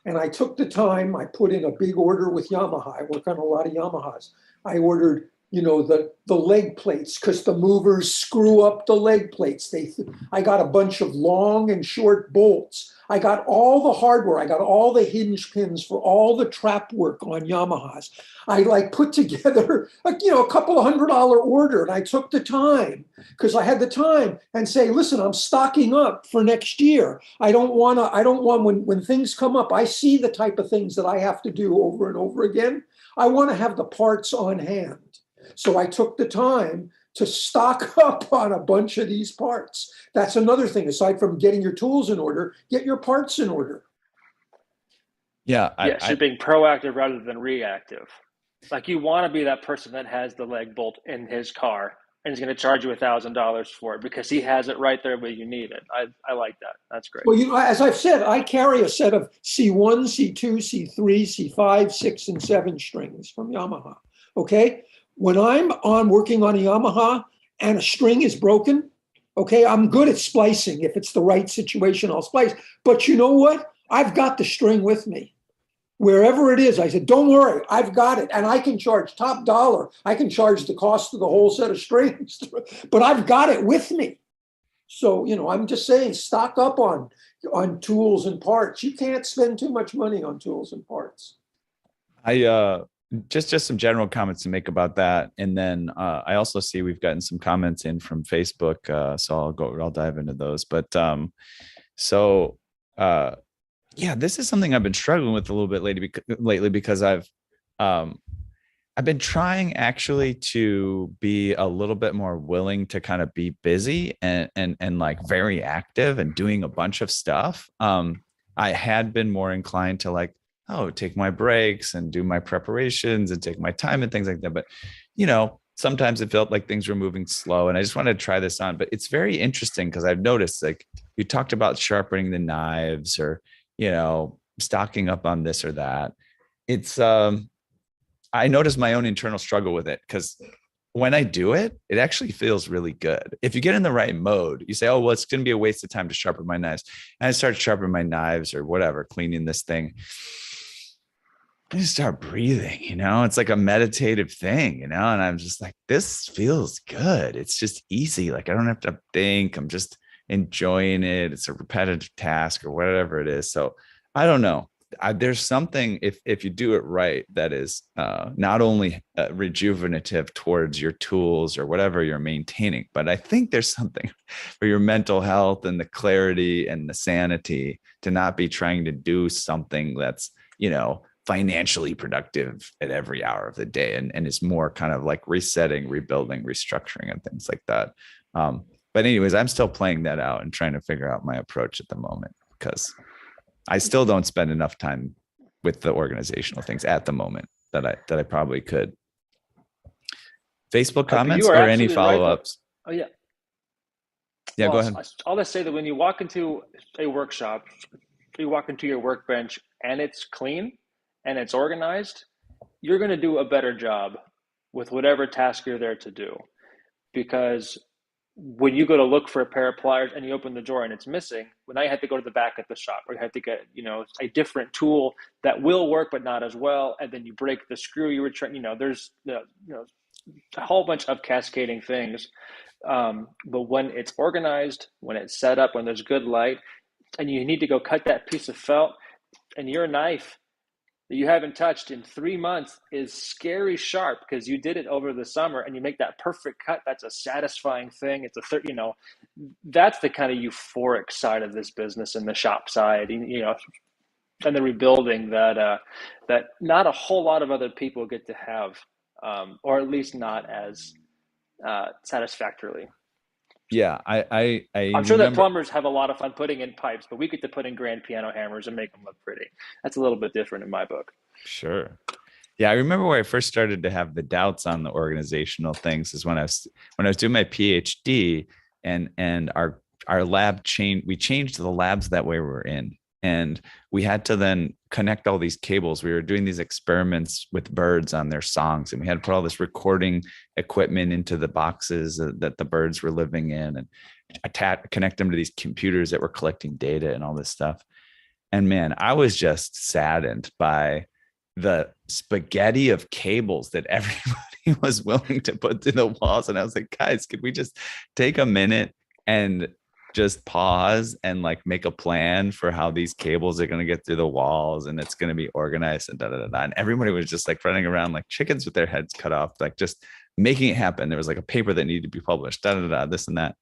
And I took the time, I put in a big order with Yamaha. I work on a lot of Yamahas. I ordered, the leg plates, because the movers screw up the leg plates. I got a bunch of long and short bolts. I got all the hardware. I got all the hinge pins for all the trap work on Yamahas. I put together, a couple of $100 order, and I took the time because I had the time and say, listen, I'm stocking up for next year. I don't want when things come up, I see the type of things that I have to do over and over again. I want to have the parts on hand. So I took the time to stock up on a bunch of these parts. That's another thing. Aside from getting your tools in order, get your parts in order. Yeah, you're being proactive rather than reactive. Like, you want to be that person that has the leg bolt in his car and is going to charge you $1,000 for it because he has it right there where you need it. I like that. That's great. Well, as I've said, I carry a set of C1, C2, C3, C5, 6, and 7 strings from Yamaha. Okay? When I'm working on a Yamaha and a string is broken, okay, I'm good at splicing. If it's the right situation, I'll splice. But you know what? I've got the string with me. Wherever it is, I said, don't worry, I've got it. And I can charge top dollar. I can charge the cost of the whole set of strings, but I've got it with me. So, I'm just saying, stock up on tools and parts. You can't spend too much money on tools and parts. Just some general comments to make about that. And then I also see we've gotten some comments in from Facebook. So I'll dive into those. But So, yeah, this is something I've been struggling with a little bit lately because um, I've been trying actually to be a little bit more willing to kind of be busy and like very active and doing a bunch of stuff. I had been more inclined to like, oh, take my breaks and do my preparations and take my time and things like that. But sometimes it felt like things were moving slow, and I just wanted to try this on. But it's very interesting because I've noticed, like, you talked about sharpening the knives or stocking up on this or that. It's I notice my own internal struggle with it because when I do it, it actually feels really good. If you get in the right mode, you say, oh, well, it's going to be a waste of time to sharpen my knives. And I start sharpening my knives or whatever, cleaning this thing. I just start breathing, it's like a meditative thing, and I'm just like, this feels good. It's just easy. Like, I don't have to think. I'm just enjoying it. It's a repetitive task or whatever it is. So I don't know. There's something, if you do it right, that is not only rejuvenative towards your tools or whatever you're maintaining, but I think there's something for your mental health and the clarity and the sanity to not be trying to do something that's financially productive at every hour of the day, and it's more kind of like resetting, rebuilding, restructuring, and things like that. But anyways, I'm still playing that out and trying to figure out my approach at the moment because I still don't spend enough time with the organizational things at the moment that I probably could. Facebook comments or any follow-ups? Oh yeah. Yeah, well, go ahead. I'll just say that when you walk into a workshop, you walk into your workbench and it's clean and it's organized, you're going to do a better job with whatever task you're there to do. Because when you go to look for a pair of pliers and you open the drawer and it's missing, well, now you have to go to the back of the shop, or you have to get, a different tool that will work but not as well, and then you break the screw you were trying. There's a whole bunch of cascading things. But when it's organized, when it's set up, when there's good light, and you need to go cut that piece of felt, and your knife that you haven't touched in 3 months is scary sharp because you did it over the summer and you make that perfect cut. That's a satisfying thing. It's that's the kind of euphoric side of this business and the shop side, and the rebuilding that not a whole lot of other people get to have, or at least not as satisfactorily. Yeah, I'm sure that plumbers have a lot of fun putting in pipes, but we get to put in grand piano hammers and make them look pretty. That's a little bit different in my book. Sure. Yeah, I remember where I first started to have the doubts on the organizational things is when I was doing my PhD, and our lab changed. We changed the labs that way we were in, and we had to then connect all these cables. We were doing these experiments with birds on their songs, and we had to put all this recording equipment into the boxes that the birds were living in, and connect them to these computers that were collecting data and all this stuff. And man, I was just saddened by the spaghetti of cables that everybody was willing to put to the walls. And I was like, guys, could we just take a minute and just pause and like make a plan for how these cables are going to get through the walls, and it's going to be organized and And everybody was just like running around like chickens with their heads cut off, like just making it happen. There was like a paper that needed to be published, this and that.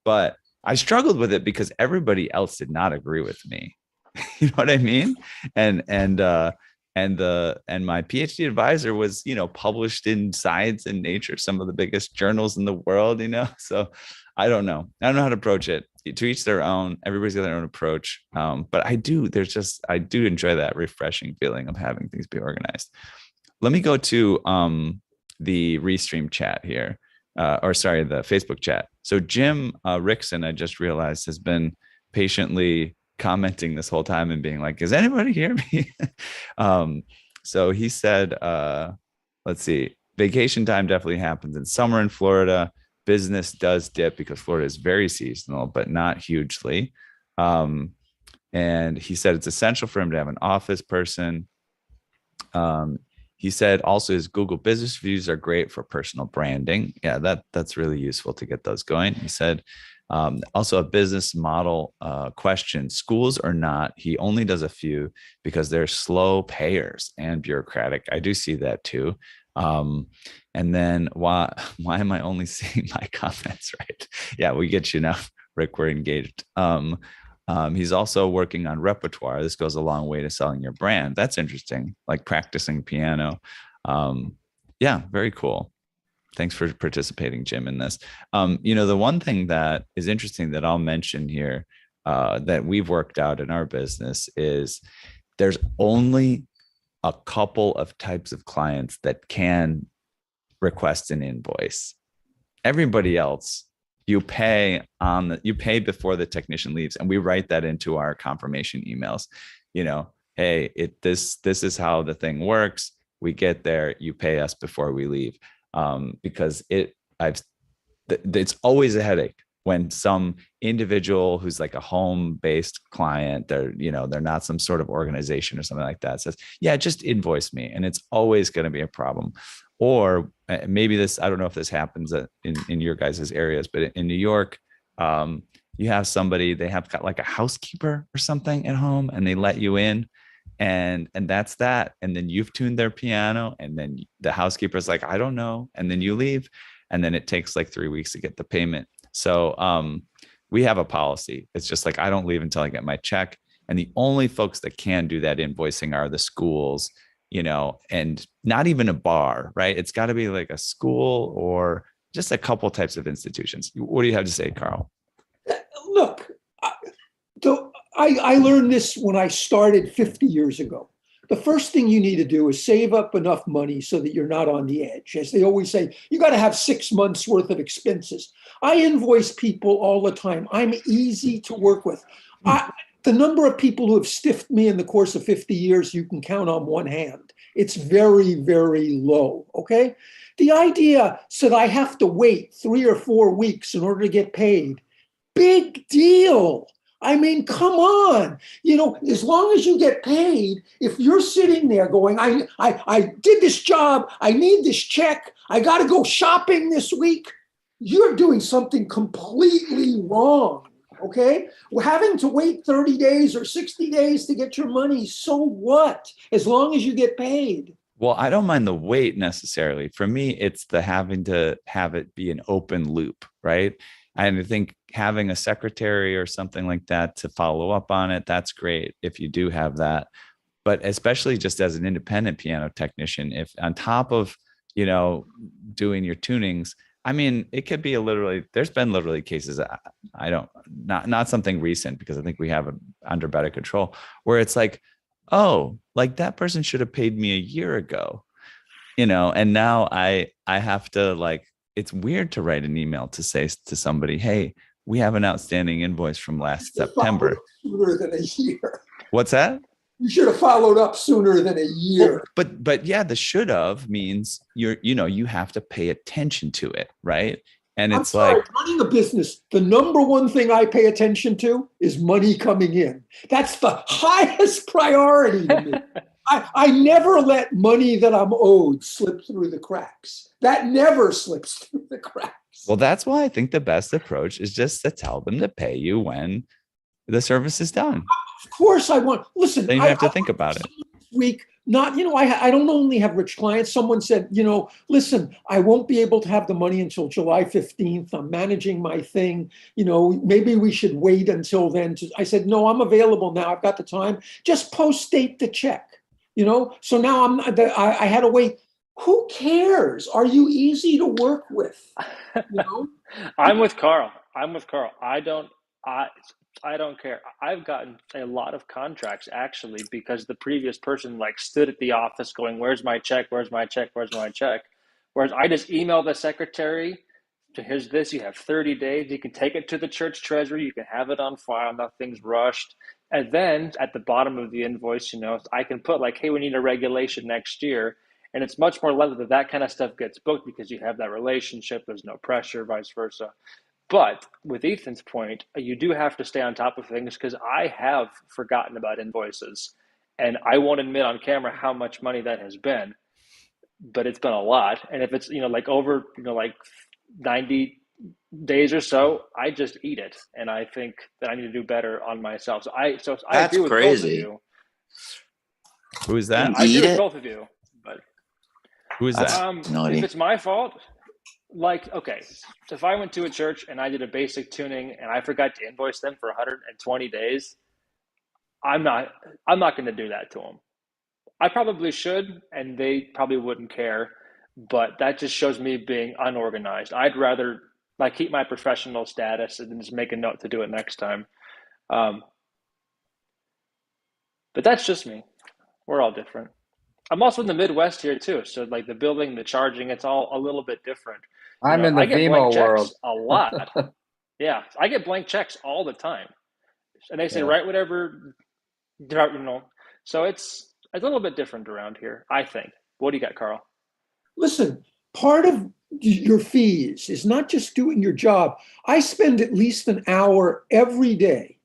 But I struggled with it because everybody else did not agree with me. You know what I mean? And my PhD advisor was, published in Science and Nature, some of the biggest journals in the world, So I don't know how to approach it. To each their own. Everybody's got their own approach. But I do enjoy that refreshing feeling of having things be organized. Let me go to the Restream chat here, the Facebook chat. So Jim Rickson, I just realized, has been patiently commenting this whole time and being like, "Does anybody hear me?" So he said, let's see, vacation time definitely happens in summer in Florida. Business does dip because Florida is very seasonal, but not hugely. And he said it's essential for him to have an office person. He said also his Google business reviews are great for personal branding. Yeah, that's really useful to get those going. He said also a business model question, schools or not, he only does a few because they're slow payers and bureaucratic. I do see that too. And then why am I only seeing my comments? Right. Yeah, we get you now, Rick, we're engaged. He's also working on repertoire. This goes a long way to selling your brand. That's interesting, like practicing piano. Yeah, very cool. Thanks for participating, Jim, in this. The one thing that is interesting that I'll mention here that we've worked out in our business is there's only a couple of types of clients that can request an invoice. Everybody else, you pay before the technician leaves, and we write that into our confirmation emails. Hey, this is how the thing works. We get there, you pay us before we leave. Because it's always a headache when some individual who's like a home-based client, they're not some sort of organization or something like that, says, yeah, just invoice me. And it's always going to be a problem. Or maybe this, I don't know if this happens in your guys' areas, but in New York, you have somebody, they have got like a housekeeper or something at home, and they let you in. And that's that. And then you've tuned their piano, and then the housekeeper's like, I don't know. And then you leave, and then it takes like 3 weeks to get the payment. So we have a policy. It's just like, I don't leave until I get my check. And the only folks that can do that invoicing are the schools, and not even a bar, right? It's got to be like a school or just a couple types of institutions. What do you have to say, Carl? Look, I learned this when I started 50 years ago. The first thing you need to do is save up enough money so that you're not on the edge. As they always say, you got to have 6 months worth of expenses. I invoice people all the time. I'm easy to work with. The number of people who have stiffed me in the course of 50 years, you can count on one hand. It's very, very low, okay? The idea that I have to wait 3 or 4 weeks in order to get paid, big deal. I mean, come on. As long as you get paid, if you're sitting there going, I did this job, I need this check, I got to go shopping this week, you're doing something completely wrong, okay? We're having to wait 30 days or 60 days to get your money, so what? As long as you get paid. Well, I don't mind the wait necessarily. For me, it's the having to have it be an open loop, right? And I think having a secretary or something like that to follow up on it, that's great if you do have that. But especially just as an independent piano technician, if on top of, doing your tunings, I mean, it could be there's been literally cases, not something recent, because I think we have it under better control, where it's like, oh, like that person should have paid me a year ago, and now I have to it's weird to write an email to say to somebody, hey, we have an outstanding invoice from last September. Sooner than a year. What's that? You should have followed up sooner than a year. Well, but yeah, the should have means you have to pay attention to it, right? And it's like running a business, the number one thing I pay attention to is money coming in. That's the highest priority to me. I never let money that I'm owed slip through the cracks. That never slips through the cracks. Well, that's why I think the best approach is just to tell them to pay you when the service is done. Of course I want, listen. Then you have to think about it. Week, I don't only have rich clients. Someone said, listen, I won't be able to have the money until July 15th. I'm managing my thing. Maybe we should wait until then. I said, no, I'm available now. I've got the time. Just post date the check. So now I had to wait. Who cares? Are you easy to work with? I'm with Carl. I don't care. I've gotten a lot of contracts actually because the previous person stood at the office going, where's my check? Where's my check? Where's my check? Whereas I just email the secretary, here's this, you have 30 days. You can take it to the church treasury. You can have it on file. Nothing's rushed. And then at the bottom of the invoice, I can put hey, we need a regulation next year. And it's much more likely that kind of stuff gets booked because you have that relationship. There's no pressure, vice versa. But with Ethan's point, you do have to stay on top of things because I have forgotten about invoices. And I won't admit on camera how much money that has been, but it's been a lot. And if it's, over, 90 days or so, I just eat it. And I think that I need to do better on myself. So I agree with both of you. Who is that? I agree with both of you. But who is that? if it's my fault, like, okay, so if I went to a church and I did a basic tuning and I forgot to invoice them for 120 days, I'm not going to do that to them. I probably should, and they probably wouldn't care, but that just shows me being unorganized. I'd rather like keep my professional status and then just make a note to do it next time. But that's just me. We're all different. I'm also in the Midwest here too, so like the billing, the charging, it's all a little bit different. You I'm know, in the I get blank Vimo world. checks a lot. Yeah, I get blank checks all the time, and they say Yeah. write whatever, you know. So it's a little bit different around here, I think. What do you got, Carl? Listen, part of your fees is not just doing your job. I spend at least an hour every day.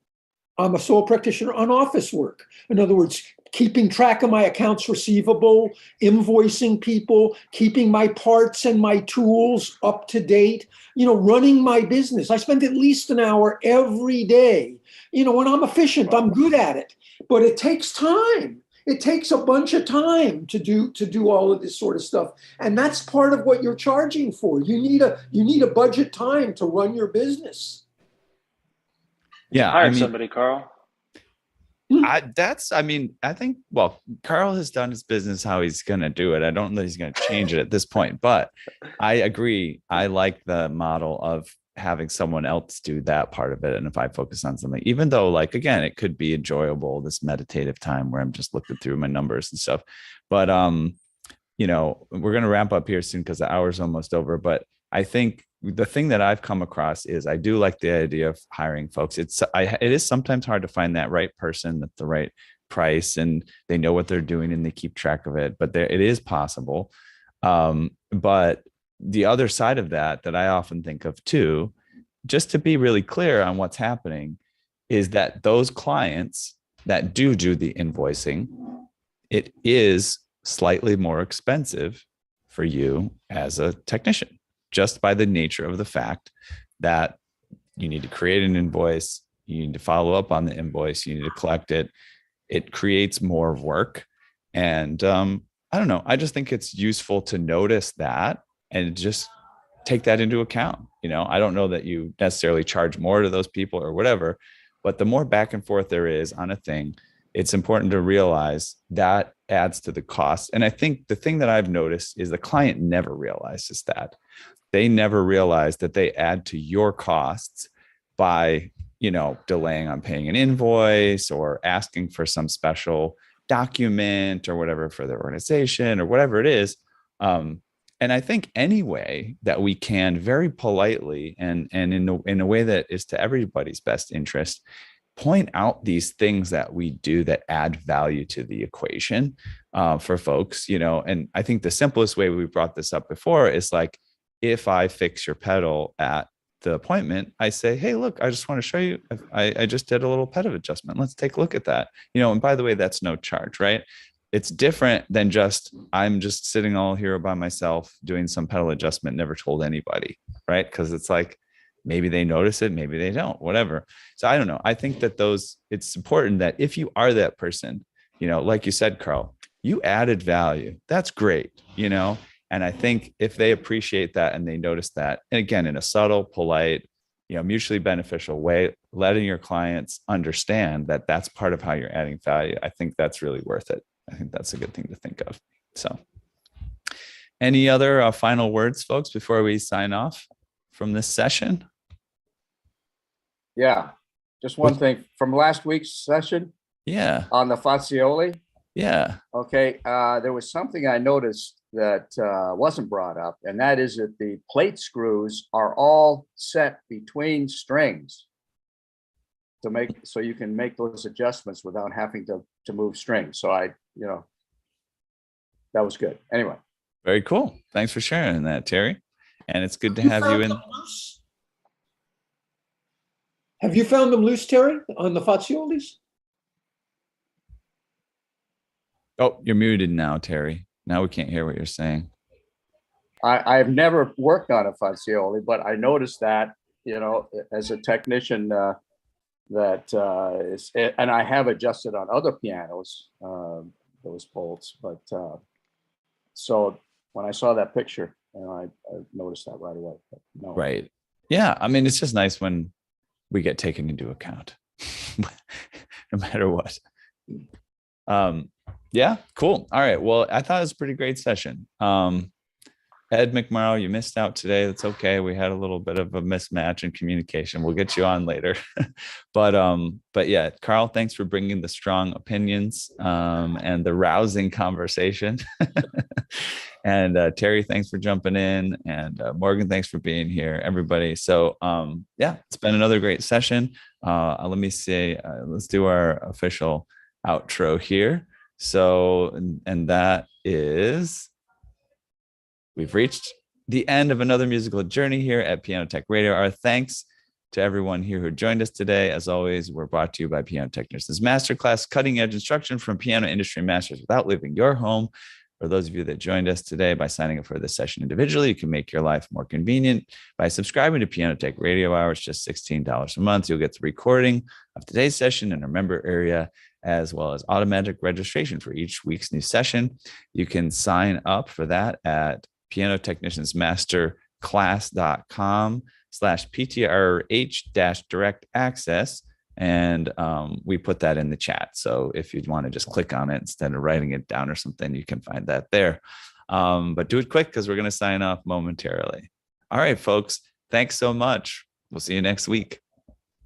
I'm a sole practitioner on office work. In other words, keeping track of my accounts receivable, invoicing people, keeping my parts and my tools up to date, running my business. I spend at least an hour every day. When I'm efficient, I'm good at it, but it takes time. It takes a bunch of time to do all of this sort of stuff. And that's part of what you're charging for. You need a budget time to run your business. Yeah, Hire somebody, Carl. I think, well, Carl has done his business how he's going to do it. I don't know that he's going to change it at this point, but I agree. I like the model of having someone else do that part of it. And if I focus on something, even though, like, again, it could be enjoyable, this meditative time where I'm just looking through my numbers and stuff. But, we're going to wrap up here soon because the hour's almost over. But I think the thing that I've come across is I do like the idea of hiring folks. It is sometimes hard to find that right person at the right price, and they know what they're doing and they keep track of it, but it is possible. But the other side of that I often think of too, just to be really clear on what's happening, is that those clients that do the invoicing, it is slightly more expensive for you as a technician, just by the nature of the fact that you need to create an invoice, you need to follow up on the invoice, you need to collect it. It creates more work. And I don't know, I just think it's useful to notice that and just take that into account. I don't know that you necessarily charge more to those people or whatever, but the more back and forth there is on a thing, it's important to realize that adds to the cost. And I think the thing that I've noticed is the client never realizes that. They never realize that they add to your costs by, delaying on paying an invoice or asking for some special document or whatever for their organization or whatever it is. And I think any way that we can very politely and in a way that is to everybody's best interest, point out these things that we do that add value to the equation for folks, and I think the simplest way we brought this up before is like, if I fix your pedal at the appointment, I say, hey, look, I just want to show you, I just did a little pedal adjustment. Let's take a look at that. And by the way, that's no charge, right? It's different than I'm just sitting all here by myself doing some pedal adjustment, never told anybody, right? Because it's like, maybe they notice it, maybe they don't, whatever. So I don't know. I think that it's important that if you are that person, like you said, Carl, you added value. That's great, And I think if they appreciate that and they notice that, and again, in a subtle, polite, mutually beneficial way, letting your clients understand that that's part of how you're adding value, I think that's really worth it. I think that's a good thing to think of. So any other final words, folks, before we sign off from this session? Yeah, just one thing from last week's session. Yeah. On the Fazioli. Yeah. Okay. There was something I noticed that wasn't brought up, and that is that the plate screws are all set between strings so you can make those adjustments without having to move strings. So that was good. Anyway. Very cool. Thanks for sharing that, Terry. And it's good to have you in. Have you found them loose, Terry, on the Faziolis? Oh, you're muted now, Terry. Now we can't hear what you're saying. I've never worked on a Fazioli, but I noticed that, as a technician, that is, and I have adjusted on other pianos, those bolts. But so when I saw that picture, and I noticed that right away. But no. Right. Yeah. I mean, it's just nice when we get taken into account, no matter what. Yeah, cool. All right. Well, I thought it was a pretty great session. Ed McMorrow, you missed out today. That's okay. We had a little bit of a mismatch in communication. We'll get you on later. But yeah, Carl, thanks for bringing the strong opinions and the rousing conversation. And Terry, thanks for jumping in. And Morgan, thanks for being here, everybody. So yeah, it's been another great session. Let me see. Let's do our official outro here. So, and that is, we've reached the end of another musical journey here at Piano Tech Radio. Our thanks to everyone here who joined us today. As always, we're brought to you by Piano Technicians Masterclass, cutting edge instruction from piano industry masters without leaving your home. For those of you that joined us today by signing up for this session individually, you can make your life more convenient by subscribing to Piano Tech Radio Hour. It's just $16 a month. You'll get the recording of today's session in a member area, as well as automatic registration for each week's new session. You can sign up for that at pianotechniciansmasterclass.com/PTRH-direct access. And we put that in the chat. So if you'd want to just click on it instead of writing it down or something, you can find that there. But do it quick because we're going to sign off momentarily. All right, folks. Thanks so much. We'll see you next week.